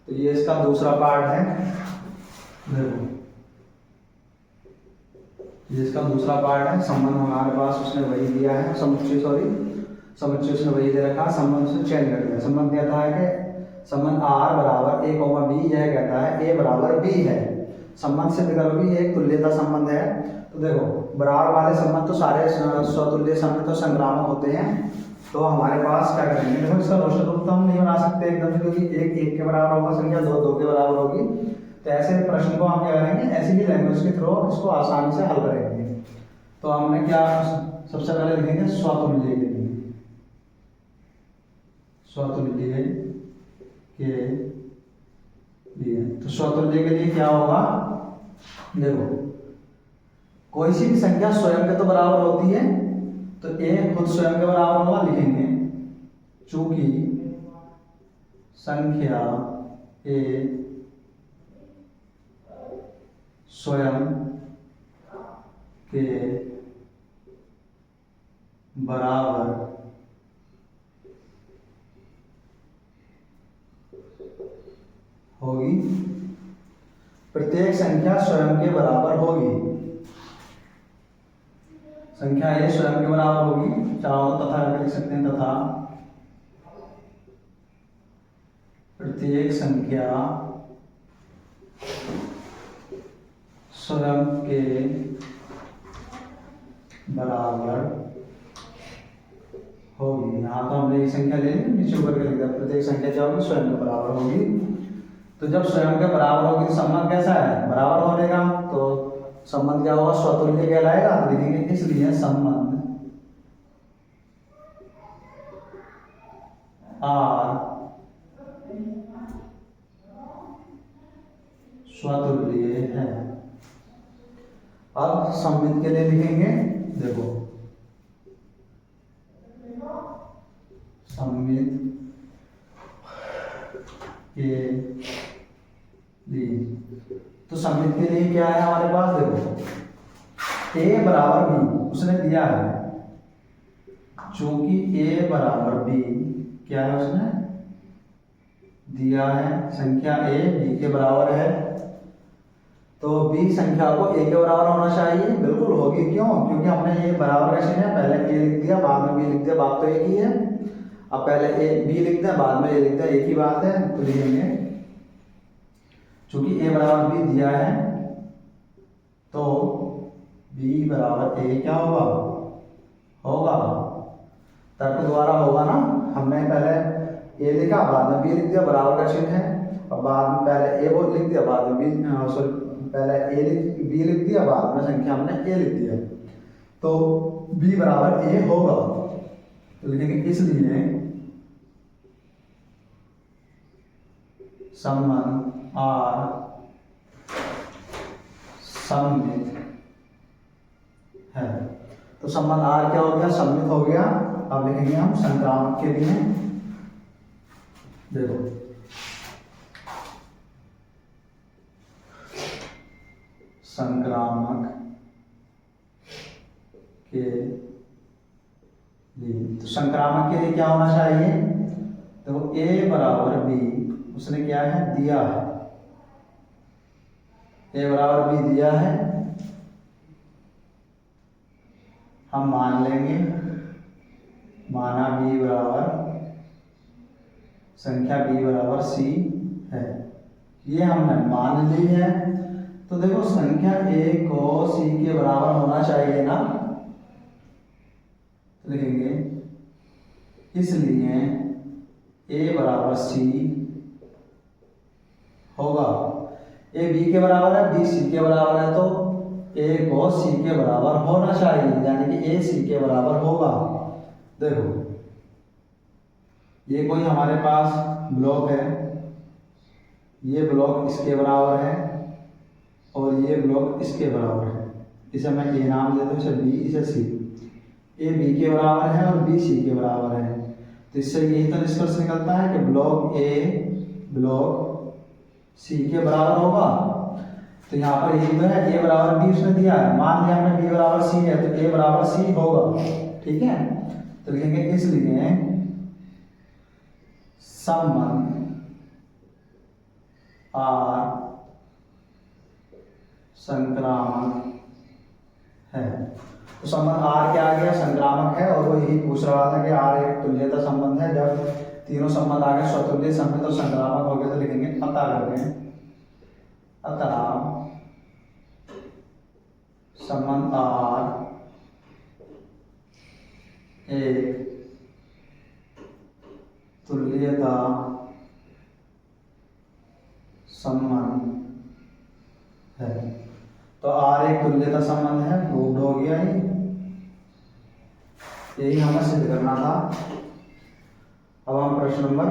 तो ये इसका दूसरा पार्ट है। देखो ये इसका दूसरा पार्ट है। संबंध हमारे पास उसने वही दिया है, समुच्चय समुच्चय उसने वही दे रखा है, संबंध से चेंज कर दिया। संबंध कहता है कि संबंध आर बराबर ए कॉमा बी, यह कहता है ए बराबर बी है। संबंध सिद्ध करो कि ये एक तुल्यता संबंध है। तो देखो बराबर वाले संबंध तो सारे स्वतुल्य संबंध तो संक्रामक होते हैं। तो हमारे पास क्या करेंगे, देखो इसका रोस्टर रूप तो हम नहीं बना सकते एकदम से, क्योंकि एक एक के बराबर होगा संख्या, दो दो के बराबर होगी। तो ऐसे प्रश्न को हम क्या करेंगे, ऐसी ही लैंग्वेज के थ्रू इसको आसानी से हल करेंगे। तो हमने क्या सबसे पहले लिखेंगे स्वतुल्य के लिए, स्वतुल्य के लिए। तो स्वतुल्य के लिए क्या होगा, देखो कोई सी भी संख्या स्वयं के तो बराबर होती है, तो ए खुद स्वयं के बराबर होगा, लिखेंगे चूंकि संख्या ए स्वयं के बराबर होगी, प्रत्येक संख्या स्वयं के बराबर होगी। संख्या ए स्वयं के बराबर होगी, चाहो तो तथा लिख सकते हैं, तथा प्रत्येक संख्या स्वयं के बराबर होगी। यहाँ तो हमने एक संख्या ले ली, नीचे ऊपर लिख दिया, प्रत्येक संख्या क्या होगी, स्वयं के बराबर होगी। तो जब स्वयं के बराबर होगी तो संबंध कैसा है, बराबर होने का, तो संबंध क्या होगा, स्वतुल्य कहलाएगा। तो लिखेंगे इसलिए संबंध आर स्वतुल्य है। अब सममित के लिए लिखेंगे, देखो सममित के लिए, तो सममित के लिए क्या है हमारे पास, देखो ए बराबर बी उसने दिया है, चूंकि ए बराबर बी क्या है उसने दिया है, संख्या ए बी के बराबर है, तो बी संख्या को ए के बराबर होना चाहिए, बिल्कुल होगी। क्यों, क्योंकि हमने ये बराबर का चिन्ह है, पहले ए लिख दिया बाद में बी लिख दिया, बात तो एक ही है। अब पहले ए बी लिख दिया बाद में ए लिख दिया, एक ही बात है। तो लिखेंगे चूंकि ए बराबर बी दिया है, तो बी बराबर ए क्या होगा, होगा तर्क द्वारा होगा ना। हमने पहले ए लिखा बाद में बी लिख दिया, बराबर का चिन्ह है, और बाद में पहले ए वो लिख दिया बाद में बी, सॉरी पहले बी लिख दिया बाद में संख्या हमने ए लिख दिया, तो बी बराबर ए होगा। तो लिखेंगे इसलिए संबंध आर सममित है। तो संबंध आर क्या हो गया, सममित हो गया। अब लिखेंगे हम संक्रामक के लिए, देखो संक्रामक के लिए, तो संक्रामक के लिए क्या होना चाहिए, देखो ए बराबर बी उसने क्या है दिया है, ए बराबर बी दिया है, हम मान लेंगे, माना बी बराबर संख्या बी बराबर सी है, ये हमने मान ली है। तो देखो संख्या ए को सी के बराबर होना चाहिए ना, तो लिखेंगे इसलिए ए बराबर सी होगा। ए बी के बराबर है, बी सी के बराबर है, तो ए को सी के बराबर होना चाहिए, यानी कि ए सी के बराबर होगा। देखो ये कोई हमारे पास ब्लॉक है, ये ब्लॉक इसके बराबर है और ये ब्लॉक इसके बराबर है, इसे मैं ए नाम दे दूं, इसे बी इसे सी। ए बी के बराबर है और बी सी के बराबर है, तो इससे यही तो निष्कर्ष निकलता है कि ब्लॉक ए ब्लॉक सी के बराबर होगा। तो यहाँ पर यही तो है, ए बराबर बी उसने दिया है, मान लिया हमने बी बराबर सी है, तो ए बराबर सी होगा, ठीक है। तो लिखेंगे इसलिए संबंध आर संक्रामक है। तो संबंध आर क्या आ गया, संक्रामक है, और वो यही पूछ रहा था कि आर एक तुल्यता संबंध है। जब तीनों संबंध आ गए स्वतुल्य संबंध और संक्रामक हो गए तो लिखेंगे अतः करके, अतः संबंध आर एक तुल्यता संबंध है। तो आर एक तुल्यता संबंध है, प्रूव्ड हो गया ही, यही हमें सिद्ध करना था। अब हम प्रश्न नंबर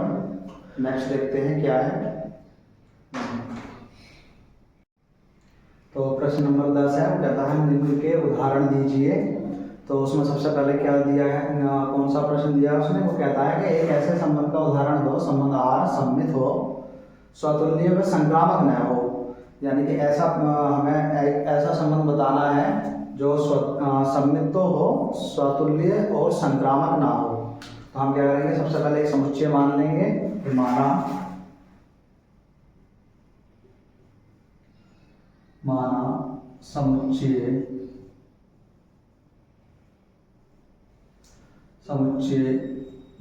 नेक्स्ट देखते हैं क्या है। तो प्रश्न नंबर 10 है, वो कहता है निम्न के उदाहरण दीजिए। तो उसमें सबसे पहले क्या दिया है, कौन सा प्रश्न दिया है उसने, वो कहता है कि एक ऐसे संबंध का उदाहरण दो, संबंध आर सममित हो, स्वतुल्य व संक्रामक न हो। यानी कि ऐसा हमें एक ऐसा संबंध बताना है जो सममित तो हो, स्वतुल्य और संक्रामक ना हो। तो हम क्या करेंगे, सबसे पहले एक समुच्चय मान लेंगे कि माना समुच्चय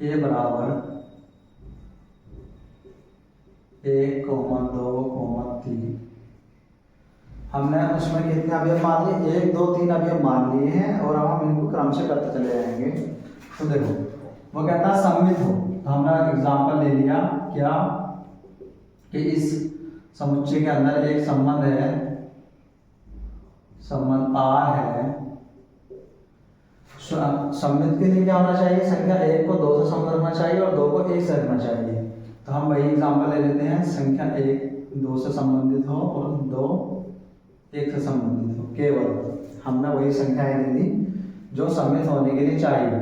ए बराबर 1, 2, 3। हमने उसमें कितने अवयव मान लिए, 1, 2, 3 अवयव मान लिए हैं, और अब हम इनको क्रम से करते चले जाएंगे। तो देखो वो कहता है सममित हो, तो हमने एग्जांपल ले लिया क्या कि इस समुच्चय के अंदर एक संबंध है, संबंध आर है। सममित के लिए क्या होना चाहिए, संख्या 1 को 2 से संबंध रखना चाहिए और 2 को 1 से रखना चाहिए। तो हम वही एग्जांपल ले लेते हैं, संख्या 1 2 से संबंधित हो और 2 1 से संबंधित हो। केवल हमने वही संख्याएं ले ली जो सममित होने के लिए चाहिए।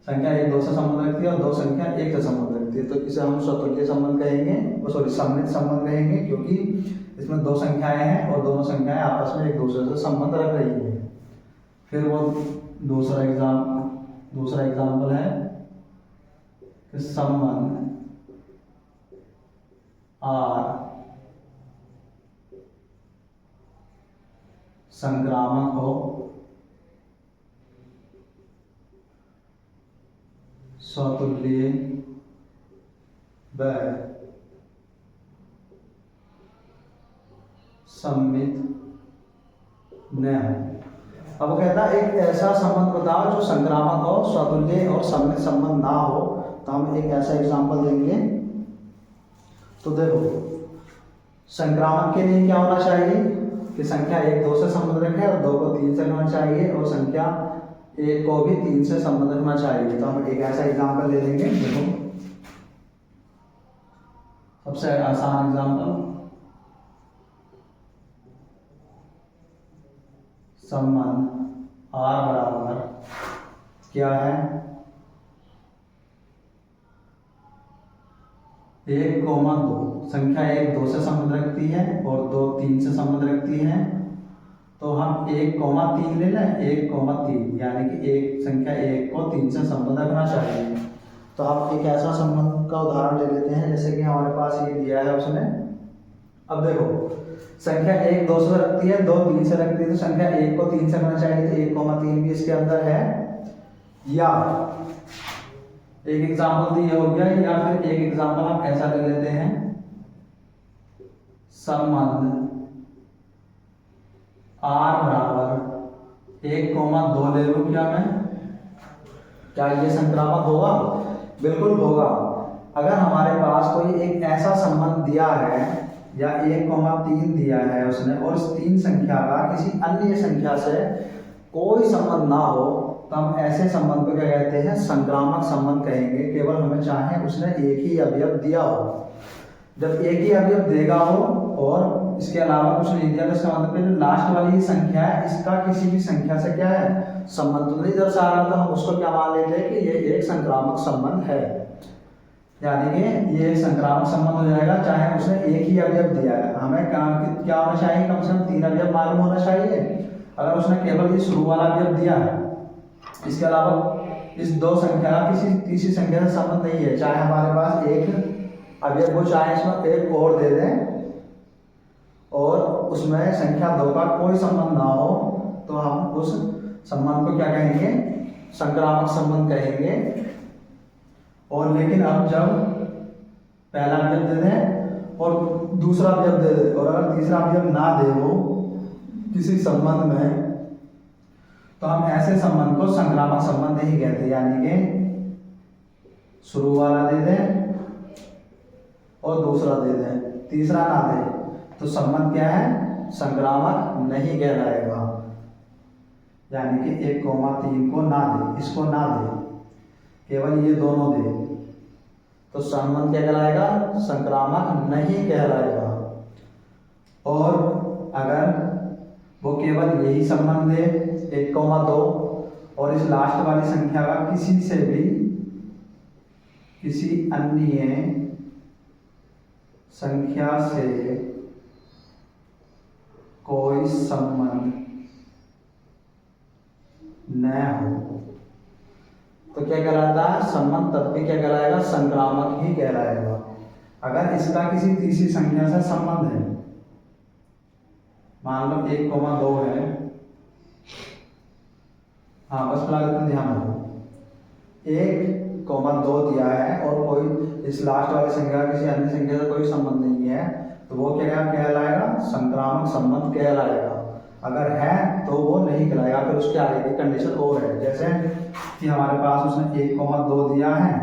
संख्या 1 2 से संबंध रखती है और 2 संख्या 1 से संबंध रखती है, तो इसे हम स्वतुल्य संबंध कहेंगे, सॉरी सममित संबंध कहेंगे, क्योंकि इसमें 2 संख्याएं हैं और दोनों संख्याएं आपस में एक दूसरे से संबंध रख रही है। फिर वो दूसरा एग्जाम्पल है कि संबंध आर संक्रामक हो, स्वतुल्य व सममित न हो। अब वो कहता है एक ऐसा संबंध बताओ जो संक्रामक हो, स्वतुल्य और सममित संबंध ना हो। तो हम एक ऐसा एग्जांपल देंगे। तो देखो संक्रामक के लिए क्या होना चाहिए कि संख्या 1 2 से संबंध रखे और 2 को 3 से रखना चाहिए, और संख्या 1 को भी 3 से संबंध रखना चाहिए। तो हम एक ऐसा एग्जांपल ले लेंगे। देखो सबसे आसान एग्जांपल, संबंध आर बराबर क्या है, 1, 2। संख्या 1 2 से संबंध रखती है और 2 3 से संबंध रखती है। तो हम 1, 3 ले लें, 1, 3, यानी कि एक संख्या 1 को 3 से संबंध रखना चाहिए। तो हम एक ऐसा संबंध का उदाहरण ले लेते हैं, जैसे कि हमारे पास ये दिया है उसने। अब देखो संख्या 1 2 से रखती है, 2 3 से रखती है, तो संख्या 1 को 3 से रखना चाहिए, तो 1, 3 भी इसके अंदर है। या एक एग्जाम्पल तो ये हो गया, या फिर एक एग्जाम्पल हम ऐसा ले लेते हैं, संबंध आर बराबर 1, 2 ले लूं क्या मैं, क्या ये संक्रामक होगा? बिल्कुल होगा। अगर हमारे पास कोई एक ऐसा संबंध दिया है या 1, 3 दिया है उसने, और इस 3 संख्या का किसी अन्य संख्या से कोई संबंध ना हो, तो हम ऐसे संबंध को क्या कहते हैं, संक्रामक संबंध कहेंगे। केवल हमें चाहे उसने एक ही अवयव दिया हो। जब एक ही अवयव देगा हो और इसके अलावा कुछ नहीं दिया, तो इसका मतलब जो लास्ट वाली संख्या है इसका किसी भी संख्या से क्या है, संबंध तो नहीं दर्शा रहा, तो हम उसको क्या मान लेते हैं कि ये एक संक्रामक संबंध है। यानी कि ये एक संक्रामक संबंध हो जाएगा, चाहे उसने एक ही अवयव दिया है। हमें क्या होना चाहिए, कम से कम 3 अवयव मालूम होना चाहिए। अगर उसने केवल ये शुरू वाला अवयव दिया है, इसके अलावा इस 2 संख्या का किसी तीसरी संख्या से संबंध नहीं है, चाहे हमारे पास एक अवयव हो, चाहे इसमें एक और दे दें, और उसमें संख्या 2 का कोई संबंध ना हो तो हम उस संबंध को क्या कहेंगे, संक्रामक संबंध कहेंगे। और लेकिन अब जब पहला अवयव दे दें और दूसरा अवयव दे दे और अगर तीसरा अवयव ना दे वो किसी संबंध में, तो हम ऐसे संबंध को संक्रामक संबंध नहीं कहते। यानी कि शुरू वाला दे दें और दूसरा दे दें, तीसरा ना दे, तो संबंध क्या है, संक्रामक नहीं कहलाएगा। यानी कि 1,3 को ना दे, इसको ना दे, केवल ये दोनों दे, तो संबंध क्या कहलाएगा, संक्रामक नहीं कहलाएगा। और अगर वो केवल यही संबंध दे 1,2 और इस लास्ट वाली संख्या का किसी से भी किसी अन्य संख्या से कोई संबंध न हो, तो क्या कहलाता है, संबंध तब भी क्या कहलाएगा, संक्रामक ही कहलाएगा। अगर इसका किसी तीसरी संख्या से संबंध है, मान लो 1,2 है, हाँ बस फिलहाल इतना ध्यान रखो, 1,2 दिया है और कोई इस लास्ट वाली संख्या किसी अन्य संख्या से कोई संबंध नहीं है, तो वो क्या कहलाएगा, संक्रामक संबंध कहलाएगा। अगर है तो वो नहीं कहलाएगा। फिर उसके आगे की कंडीशन और है, जैसे कि हमारे पास उसने 1,2 दिया है,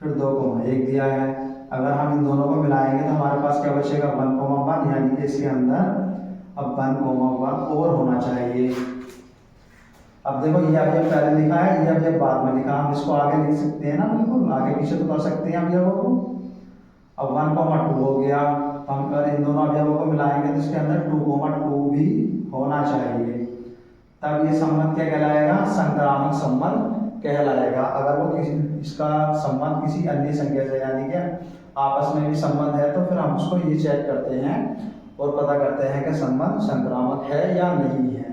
फिर 2,1 दिया है। अगर हम इन दोनों को मिलाएंगे तो हमारे पास क्या बचेगा, 1,1, यानी कि इसके अंदर अब 1,1 और होना चाहिए। अब देखो ये अवयव पहले लिखा है, ये अवयव बाद में लिखा, हम इसको आगे लिख सकते हैं ना, बिल्कुल आगे पीछे तो कर सकते हैं अवयवों को। अब 1,2 हो गया, हम अगर इन दोनों अवयवों को मिलाएंगे तो इसके अंदर 2,2 भी होना चाहिए, तब ये संबंध क्या कहलाएगा, संक्रामक संबंध कहलाएगा। अगर वो किसी इसका संबंध किसी अन्य संख्या से, यानी कि आपस में भी संबंध है, तो फिर हम उसको ये चेक करते हैं और पता करते हैं कि संबंध संक्रामक है या नहीं है।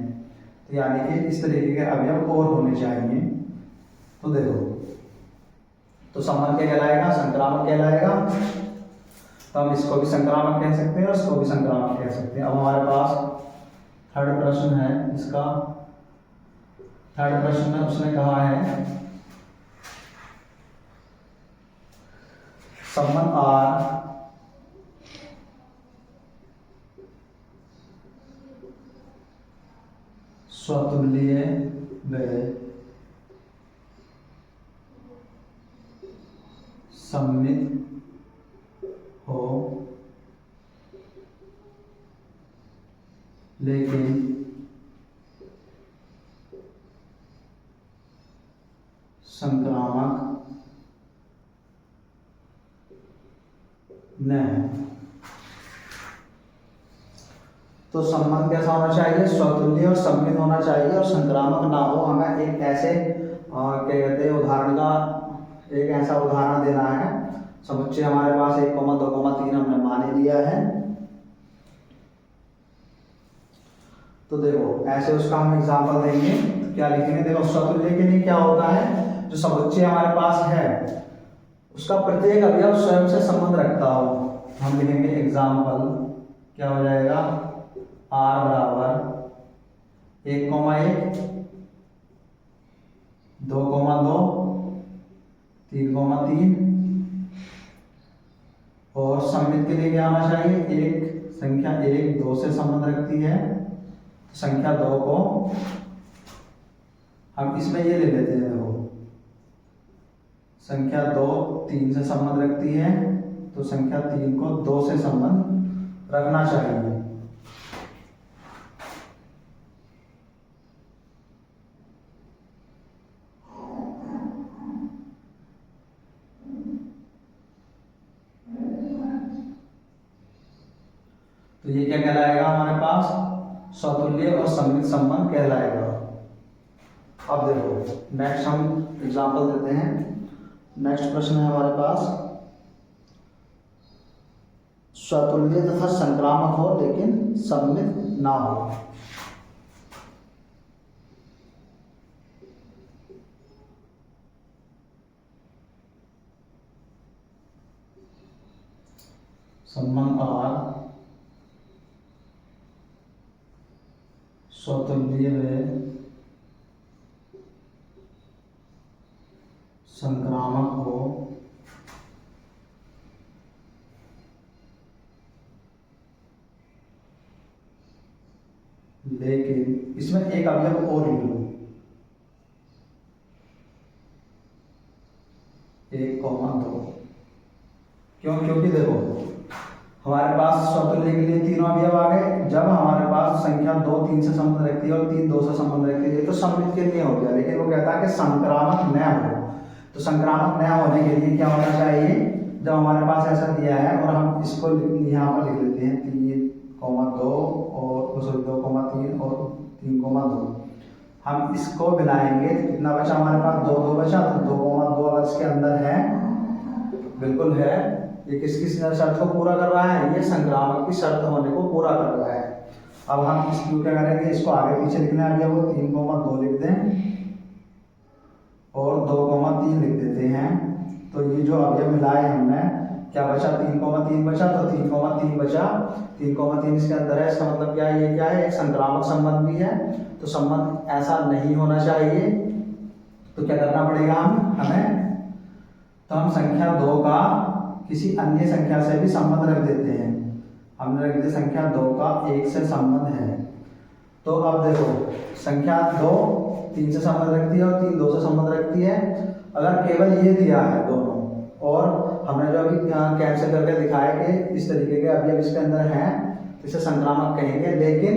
तो यानी कि इस तरीके के अवयव और होने चाहिए। तो देखो, तो संबंध क्या कहलाएगा, संक्रामक कहलाएगा। तो हम इसको भी संक्रामक कह सकते हैं और इसको भी संक्रामक कह सकते हैं। अब हमारे पास थर्ड प्रश्न है, इसका थर्ड प्रश्न में उसने कहा है संबंध आर स्वतुल्य व सममित हो, लेकिन संक्रामक न है। तो संबंध कैसा होना चाहिए, स्वतुल्य और सममित होना चाहिए और संक्रामक ना हो। हमें एक ऐसे क्या कहते हैं उदाहरण का एक ऐसा उदाहरण देना है। समुच्चय हमारे पास 1,2,3 हमने मान ही लिया है। तो देखो ऐसे उसका हम एग्जांपल देंगे, तो क्या लिखेंगे, देखो स्वतुल्य के लिए क्या होता है, जो समुच्चय हमारे पास है उसका प्रत्येक अवयव स्वयं से संबंध रखता हो। हम लिखेंगे एग्जाम्पल, क्या हो जाएगा, r बराबर 1,1, 2,2, 3,3 और सममित के लिए क्या होना चाहिए, एक संख्या 1 2 से संबंध रखती है, संख्या 2 को हम इसमें ये ले लेते हैं, देखो संख्या 2 3 से संबंध रखती है, तो संख्या 3 को 2 से संबंध रखना चाहिए। तो ये क्या कहलाएगा, हमारे पास स्वतुल्य और सममित संबंध कहलाएगा। अब देखो नेक्स्ट हम एग्जांपल देते हैं। नेक्स्ट प्रश्न है हमारे पास, स्वतुल्य तथा संक्रामक हो लेकिन सममित ना हो। संबंध आर स्वतुल्य व संक्रामक हो, लेकिन इसमें एक अवयव और लिख लो, 1,2। क्यों? क्योंकि देखो हमारे पास स्वतुल्य के लिए तीनों अवयव आ गए। जब हमारे पास संख्या 2 3 से संबंध रखती है और 3 2 से संबंध रखती है तो सममित के लिए हो गया, लेकिन वो कहता है कि संक्रामक न हो। तो संक्रामक न होने के लिए क्या होना चाहिए? जब हमारे पास ऐसा दिया है और हम इसको यहाँ पर लिख लेते हैं 3,2 और 2,3 और 3,2, हम इसको मिलाएंगे तो कितना बचा हमारे पास? 2 2 बचा। तो 2,2 अगर इसके अंदर है, बिल्कुल है, ये किसकी शर्त को पूरा कर रहा है? ये संक्रामक की शर्त होने को पूरा कर रहा है। अब हम इसको क्या करेंगे? इसको आगे पीछे लिखना है। अभी वो 3,2 लिख दें और 2,3 लिख देते हैं। तो ये जो अवयव मिलाए हमने, क्या बचा? 3,3 बचा। तो 3,3 बचा, 3,3 इसके अंदर है। इसका मतलब क्या है? ये क्या है? एक संक्रामक संबंध भी है। तो संबंध ऐसा नहीं होना चाहिए। तो क्या करना पड़ेगा हमें? तो हम संख्या 2 का किसी अन्य संख्या से भी संबंध रख देते हैं। हमने रख दिया संख्या 2 का 1 से संबंध है। तो अब देखो संख्या 2 3 से संबंध रखती है और 3 2 से संबंध रखती है। अगर केवल ये दिया है दोनों, और हमने जो अभी यहाँ कैंसिल करके दिखाया कि इस तरीके के अवयव इसके अंदर हैं, इसे संक्रामक कहेंगे। लेकिन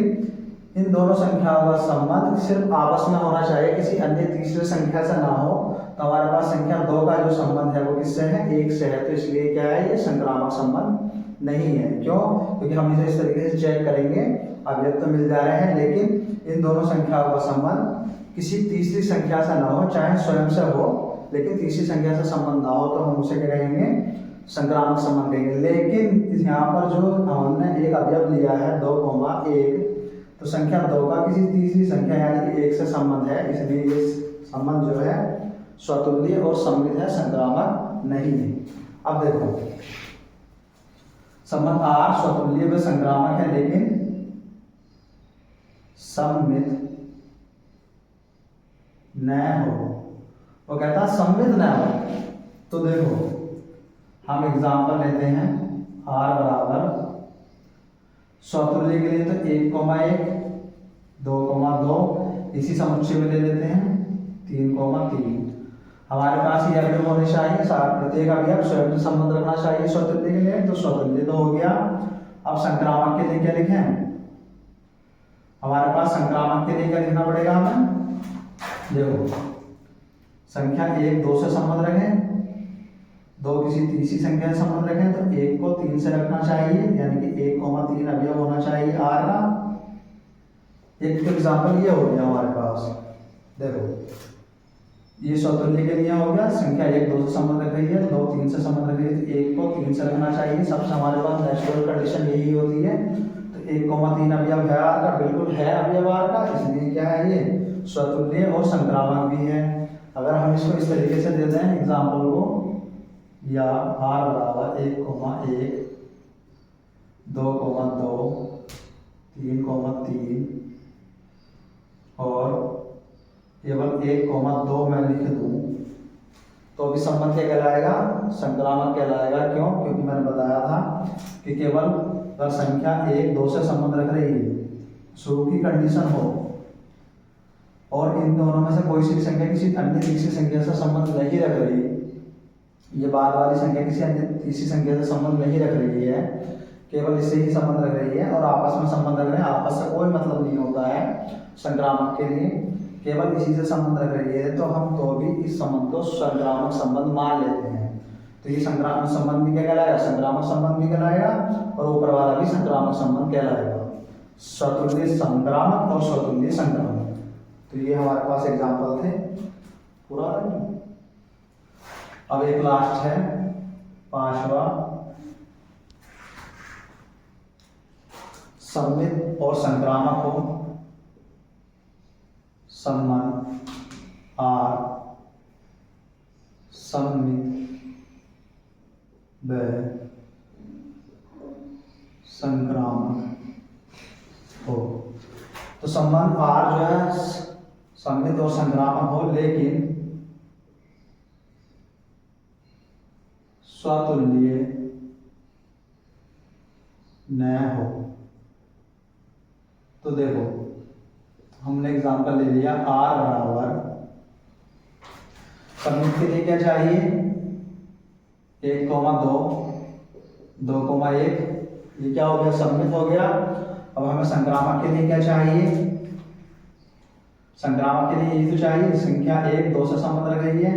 इन दोनों संख्याओं का संबंध सिर्फ आपस में होना चाहिए, किसी अन्य तीसरे संख्या से ना हो। तो हमारे पास संख्या 2 का जो संबंध है वो किससे है? 1 से है। तो इसलिए क्या है? ये संक्रामक संबंध नहीं है। क्यों? क्योंकि हम इसे इस तरीके से चेक करेंगे, अवयव तो मिल जा रहे हैं लेकिन इन दोनों संख्याओं का संबंध किसी तीसरी संख्या से ना हो, चाहे स्वयं से हो, लेकिन तीसरी संख्या से संबंध ना हो, तो हम उसे क्या कहेंगे? संक्रामक संबंध कहेंगे। लेकिन यहाँ पर जो हमने एक अवयव लिया है 2,1, तो संख्या 2 का किसी तीसरी संख्या यानी कि 1 से संबंध है, इसलिए ये संबंध जो है स्वतुल्य और सममित है, संक्रामक नहीं है। अब देखो संबंध R स्वतुल्य व संक्रामक है लेकिन सममित न हो। वो कहता है सममित न हो। तो देखो हम एग्जाम्पल लेते हैं। R बराबर स्वतुल्य के लिए तो 1,1 2,2, इसी समुच्चय में ले लेते हैं 3,3। हमारे पास ये अवयव होने चाहिए, प्रत्येक अवयव स्वयं से संबंध रखना चाहिए स्वतुल्य के लिए। तो स्वतुल्य तो हो गया। अब संक्रामक के लिए क्या लिखें? हमारे पास संक्रामक के लिए क्या लिखना पड़ेगा हमें? देखो संख्या 1 2 से संबंध रखें, 2 किसी तीसरी संख्या से संबंध रखें, तो 1 को 3 से रखना चाहिए, यानी कि 1,3 अवयव होना चाहिए R का। एक एग्जाम्पल ये हो गया हमारे पास। देखो ये स्वतुल्य के लिए हो गया, संख्या 1 2 से संबंध रख रही है, 2 3 से संबंध रख रही है, तो 1 को 3 से रखना चाहिए। सबसे हमारे पास नेचुरल कंडीशन यही होती है। तो 1,3 अवयव है R का, बिल्कुल है अवयव R का, इसलिए क्या है? ये स्वतुल्य और संक्रामक भी है। अगर हम इसको इस तरीके से दे दें एग्जाम्पल को, या R बराबर 1,1 2,2 3,3 और केवल 1,2 मैं लिख दूं, तो अभी संबंध क्या कहलाएगा? संक्रामक कहलाएगा। क्यों? क्योंकि मैंने बताया था कि केवल अगर संख्या 1 2 से संबंध रख रही है, शुरू की कंडीशन हो, और इन दोनों में से कोई सी संख्या किसी अन्य तीसरी संख्या से संबंध नहीं रख रही, ये बाद वाली संख्या किसी अन्य तीसरी संख्या से संबंध नहीं रख रही है, केवल इससे ही संबंध रख रही है और आपस में संबंध रख रहे हैं, आपस से कोई मतलब नहीं होता है संक्रामक के लिए, केवल इसी से संबंध रख रही है, तो हम तो भी इस संबंध को संक्रामक संबंध मान लेते हैं। तो ये संक्रामक संबंध भी क्या कहलाएगा? संक्रामक संबंध भी कहलाएगा, और ऊपर वाला भी संक्रामक संबंध कहलाएगा। स्वतुल्य संक्रामक और स्वतुल्य संक्रामक। तो ये हमारे पास एग्जाम्पल थे पूरा। अब एक लास्ट है 5वां, सममित और संक्रामक हो संबंध R सममित व संक्रामक हो। तो संबंध आर जो है सममित और संक्रामक हो लेकिन स्वतुल्य न हो। तो देखो हमने एग्जांपल ले लिया आर बराबर, सममित के लिए क्या चाहिए 1,2, 2,1, ये क्या हो गया सममित हो गया। अब हमें संक्रामक के लिए क्या चाहिए, संक्रामक के लिए ये तो चाहिए संख्या 1 2 से संबंध रख रही है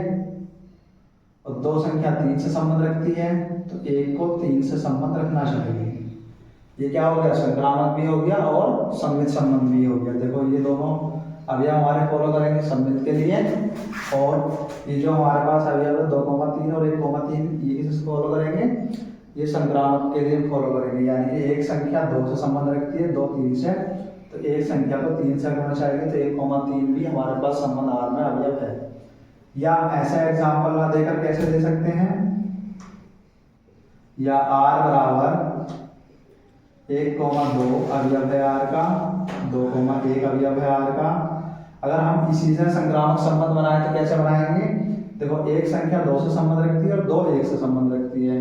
और 2 संख्या 3 से संबंध रखती है, तो 1 को 3 से संबंध रखना चाहिए। ये क्या हो गया संक्रामक भी हो गया और सममित संबंध भी हो गया। देखो ये दोनों अभी हमारे फॉलो करेंगे सममित के लिए, और ये जो हमारे पास अभी 2,3 और 1,3 ये किस फॉलो करेंगे, ये संक्रामक के लिए फॉलो करेंगे। यानी कि एक संख्या 2 से संबंध रखती है 2 3 से, तो एक संख्या को 3 से करना चाहिए, तो 1,3 भी हमारे पास संबंध आर में अवयव है। या ऐसा एग्जाम्पल ना देकर कैसे दे सकते हैं, या आर बराबर 1,2 अवयव है आर का, 2,1 अवयव है आर का। अगर हम इसी से संक्रामक संबंध बनाए तो कैसे बनाएंगे, देखो एक संख्या 2 से संबंध रखती है और 2 1 से संबंध रखती है,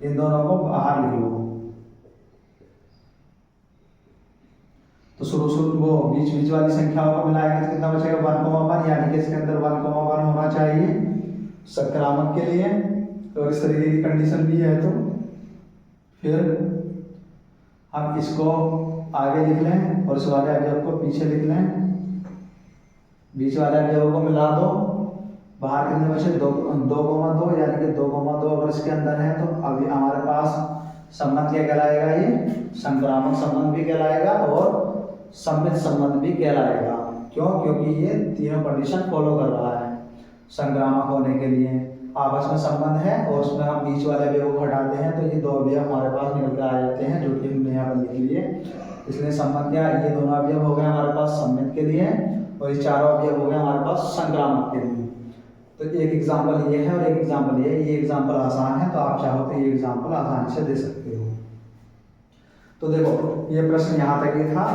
इन दोनों को बाहर लिख लो। तो शुरू वो बीच वाली संख्याओं को मिलाएंगे तो कितना बचेगा 1,1, यानी कि इसके अंदर 1,1 होना चाहिए संक्रामक के लिए। तो इस तरीके की कंडीशन भी है, तो फिर हम इसको आगे लिख लें और इस वाले अवयव को पीछे लिख लें, बीच वाले अवयवों को मिला दो, बाहर कितने बचे 2,2, यानी कि 2,2 अगर इसके अंदर है तो अभी हमारे पास संबंध क्या कहलाएगा, ये संक्रामक संबंध भी कहलाएगा और सममित संबंध भी कहलाएगा। क्यों, क्योंकि ये तीनों कंडीशन फॉलो कर रहा है। संक्रामक होने के लिए आपस में संबंध है और उसमें हम बीच वाले अवयव को हटाते हैं तो ये 2 अवयव हमारे पास निकल कर आ जाते हैं, जो कि हमने यहाँ पर लिख लिए। इसलिए संबंध क्या, ये दोनों अवयव हो गए हमारे पास सममित के लिए और ये चारों अवयव हो गए हमारे पास संक्रामक के लिए। तो एक एग्जाम्पल ये है और एक एग्जाम्पल ये एग्जाम्पल आसान है, तो आप चाहो तो ये एग्जाम्पल आसानी से दे सकते हो। तो देखो ये प्रश्न यहाँ तक ही था,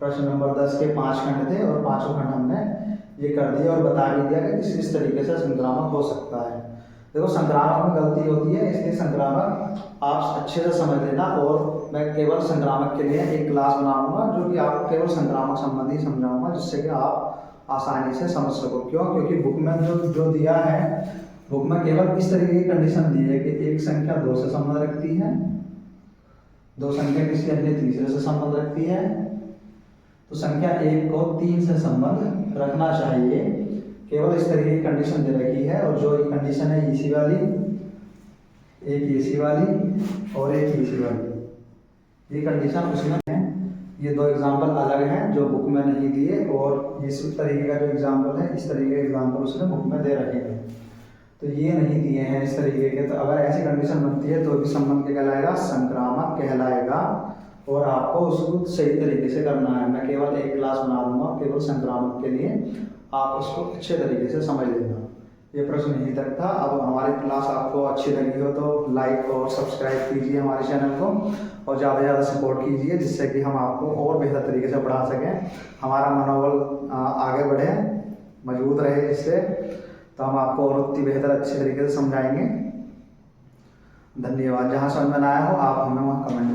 प्रश्न नंबर 10 के 5 खंड थे और पांचों खंड हमने ये कर दिया और बता भी दिया कि किस तरीके से संक्रामक हो सकता है। देखो संक्रामक में गलती होती है, इसलिए संक्रामक आप अच्छे से समझ लेना, और मैं केवल संक्रामक के लिए एक क्लास बनाऊंगा जो कि आपको केवल संक्रामक संबंधी समझाऊंगा, जिससे कि आप आसानी से समझ सको। क्यों, क्योंकि बुक में जो दिया है, बुक में केवल इस तरीके की कंडीशन दी है कि एक संख्या 2 से संबंध रखती है, 2 संख्या किसी अन्य तीसरे से संबंध रखती है, तो संख्या 1 को 3 से संबंध रखना चाहिए। केवल इस तरीके की कंडीशन दे रखी है, और जो कंडीशन है इसी वाली, एक इसी वाली और एक इसी वाली, ये कंडीशन उसमें है। ये 2 एग्जाम्पल अलग हैं जो बुक में नहीं दिए, और इस तरीके का जो एग्जाम्पल है इस तरीके के एग्जाम्पल उसने बुक में दे रखे हैं, तो ये नहीं दिए हैं इस तरीके के। तो अगर ऐसी कंडीशन बनती है तो भी संबंध क्या कहलाएगा, संक्रामक कहलाएगा, और आपको उसको सही तरीके से करना है। मैं केवल एक क्लास बना दूंगा केवल संक्रामक के लिए, आप उसको अच्छे तरीके से समझ लेना। ये प्रश्न यहीं तक था। अब हमारी क्लास आपको अच्छी लगी हो तो लाइक और सब्सक्राइब कीजिए हमारे चैनल को, और ज़्यादा से ज़्यादा सपोर्ट कीजिए, जिससे कि हम आपको और बेहतर तरीके से पढ़ा सकें, हमारा मनोबल आगे बढ़े, मजबूत रहे, जिससे तो हम आपको और उतनी बेहतर अच्छे तरीके से समझाएंगे। धन्यवाद। जहाँ समझ में ना आया हो आप हमें वहाँ कमेंट